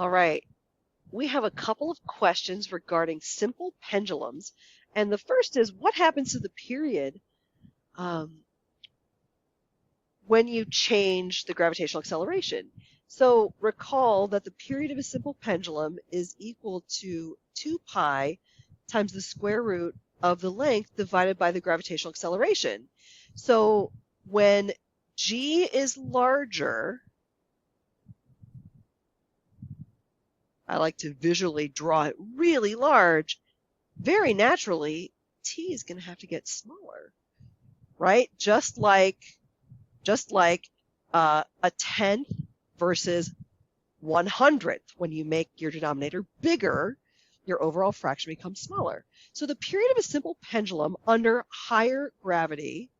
All right. We have a couple of questions regarding simple pendulums. And the first is, what happens to the period when you change the gravitational acceleration? So recall that the period of a simple pendulum is equal to 2 pi times the square root of the length divided by the gravitational acceleration. So when g is larger, I like to visually draw it really large, very naturally, t is going to have to get smaller, right? Just like a tenth versus 100th. When you make your denominator bigger, your overall fraction becomes smaller. So the period of a simple pendulum under higher gravity